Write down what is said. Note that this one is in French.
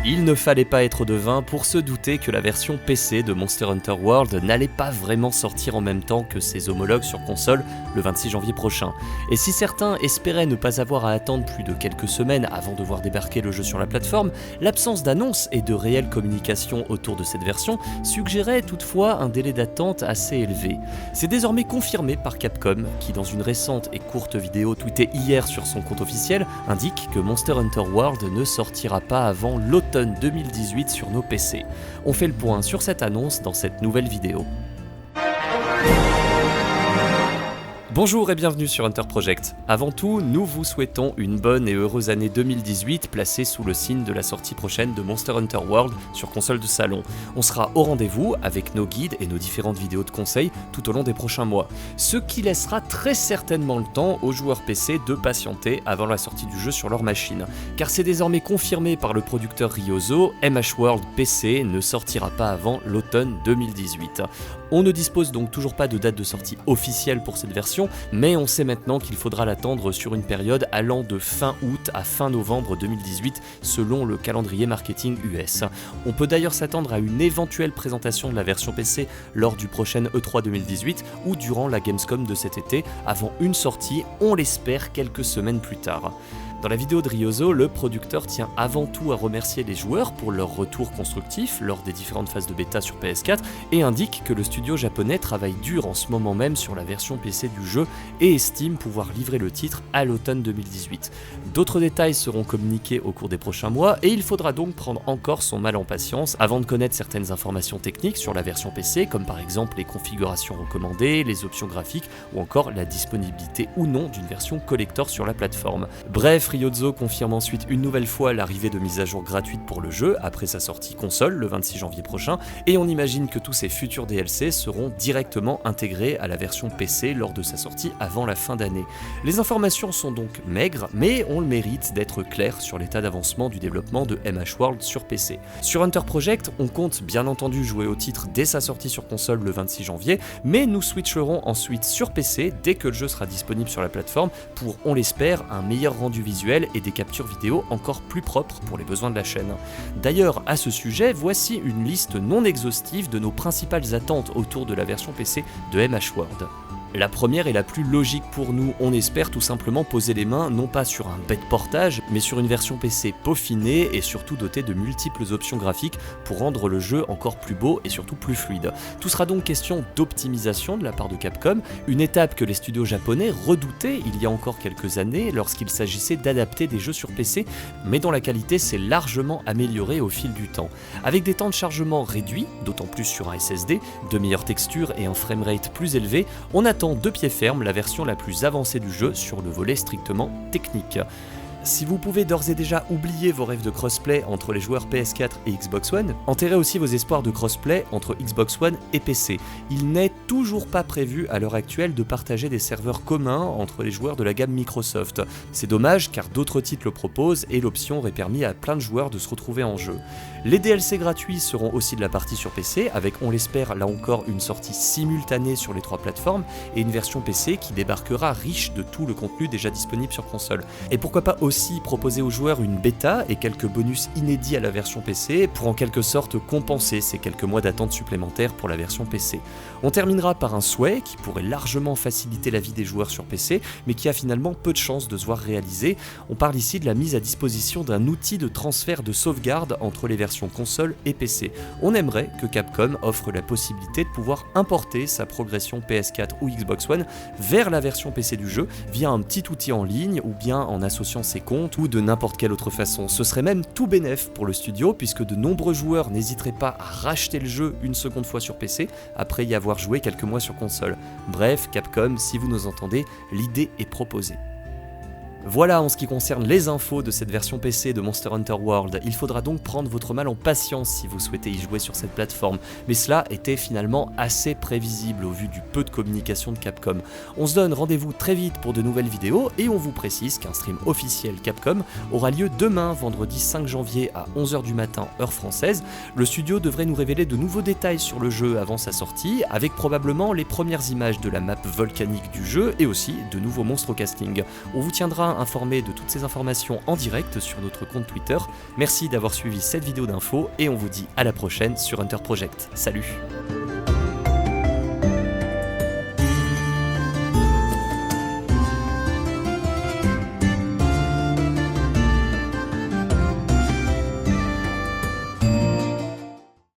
Il ne fallait pas être devin pour se douter que la version PC de Monster Hunter World n'allait pas vraiment sortir en même temps que ses homologues sur console le 26 janvier prochain. Et si certains espéraient ne pas avoir à attendre plus de quelques semaines avant de voir débarquer le jeu sur la plateforme, l'absence d'annonce et de réelle communication autour de cette version suggérait toutefois un délai d'attente assez élevé. C'est désormais confirmé par Capcom, qui dans une récente et courte vidéo tweetée hier sur son compte officiel, indique que Monster Hunter World ne sortira pas avant l'automne 2018 sur nos PC. On fait le point sur cette annonce dans cette nouvelle vidéo. Bonjour et bienvenue sur Hunter Project. Avant tout, nous vous souhaitons une bonne et heureuse année 2018 placée sous le signe de la sortie prochaine de Monster Hunter World sur console de salon. On sera au rendez-vous avec nos guides et nos différentes vidéos de conseils tout au long des prochains mois, ce qui laissera très certainement le temps aux joueurs PC de patienter avant la sortie du jeu sur leur machine. Car c'est désormais confirmé par le producteur Ryozo, MH World PC ne sortira pas avant l'automne 2018. On ne dispose donc toujours pas de date de sortie officielle pour cette version, mais on sait maintenant qu'il faudra l'attendre sur une période allant de fin août à fin novembre 2018 selon le calendrier marketing US. On peut d'ailleurs s'attendre à une éventuelle présentation de la version PC lors du prochain E3 2018 ou durant la Gamescom de cet été, avant une sortie, on l'espère, quelques semaines plus tard. Dans la vidéo de Ryozo, le producteur tient avant tout à remercier les joueurs pour leur retour constructif lors des différentes phases de bêta sur PS4 et indique que le studio japonais travaille dur en ce moment même sur la version PC du jeu et estime pouvoir livrer le titre à l'automne 2018. D'autres détails seront communiqués au cours des prochains mois et il faudra donc prendre encore son mal en patience avant de connaître certaines informations techniques sur la version PC, comme par exemple les configurations recommandées, les options graphiques ou encore la disponibilité ou non d'une version collector sur la plateforme. Bref, Ryozo confirme ensuite une nouvelle fois l'arrivée de mises à jour gratuites pour le jeu après sa sortie console le 26 janvier prochain, et on imagine que tous ces futurs DLC seront directement intégrés à la version PC lors de sa sortie avant la fin d'année. Les informations sont donc maigres, mais ont le mérite d'être claires sur l'état d'avancement du développement de MH World sur PC. Sur Hunter Project, on compte bien entendu jouer au titre dès sa sortie sur console le 26 janvier, mais nous switcherons ensuite sur PC dès que le jeu sera disponible sur la plateforme pour, on l'espère, un meilleur rendu visuel et des captures vidéo encore plus propres pour les besoins de la chaîne. D'ailleurs, à ce sujet, voici une liste non exhaustive de nos principales attentes autour de la version PC de MH World. La première et la plus logique pour nous, on espère tout simplement poser les mains non pas sur un bête portage, mais sur une version PC peaufinée et surtout dotée de multiples options graphiques pour rendre le jeu encore plus beau et surtout plus fluide. Tout sera donc question d'optimisation de la part de Capcom, une étape que les studios japonais redoutaient il y a encore quelques années lorsqu'il s'agissait d'adapter des jeux sur PC, mais dont la qualité s'est largement améliorée au fil du temps. Avec des temps de chargement réduits, d'autant plus sur un SSD, de meilleures textures et un framerate plus élevé, on attend de pied ferme la version la plus avancée du jeu sur le volet strictement technique. Si vous pouvez d'ores et déjà oublier vos rêves de crossplay entre les joueurs PS4 et Xbox One, enterrez aussi vos espoirs de crossplay entre Xbox One et PC. Il n'est toujours pas prévu à l'heure actuelle de partager des serveurs communs entre les joueurs de la gamme Microsoft. C'est dommage car d'autres titres le proposent et l'option aurait permis à plein de joueurs de se retrouver en jeu. Les DLC gratuits seront aussi de la partie sur PC avec, on l'espère, là encore une sortie simultanée sur les trois plateformes et une version PC qui débarquera riche de tout le contenu déjà disponible sur console. Et pourquoi pas aussi proposer aux joueurs une bêta et quelques bonus inédits à la version PC pour en quelque sorte compenser ces quelques mois d'attente supplémentaires pour la version PC. On terminera par un souhait qui pourrait largement faciliter la vie des joueurs sur PC, mais qui a finalement peu de chances de se voir réalisé. On parle ici de la mise à disposition d'un outil de transfert de sauvegarde entre les versions console et PC. On aimerait que Capcom offre la possibilité de pouvoir importer sa progression PS4 ou Xbox One vers la version PC du jeu via un petit outil en ligne ou bien en associant ses comptes ou de n'importe quelle autre façon. Ce serait même tout bénef pour le studio puisque de nombreux joueurs n'hésiteraient pas à racheter le jeu une seconde fois sur PC après y avoir joué quelques mois sur console. Bref, Capcom, si vous nous entendez, l'idée est proposée. Voilà en ce qui concerne les infos de cette version PC de Monster Hunter World. Il faudra donc prendre votre mal en patience si vous souhaitez y jouer sur cette plateforme, mais cela était finalement assez prévisible au vu du peu de communication de Capcom. On se donne rendez-vous très vite pour de nouvelles vidéos et on vous précise qu'un stream officiel Capcom aura lieu demain, vendredi 5 janvier à 11h du matin, heure française. Le studio devrait nous révéler de nouveaux détails sur le jeu avant sa sortie, avec probablement les premières images de la map volcanique du jeu et aussi de nouveaux monstres au casting. On vous tiendra sera informé de toutes ces informations en direct sur notre compte Twitter. Merci d'avoir suivi cette vidéo d'info et on vous dit à la prochaine sur Hunter Project. Salut!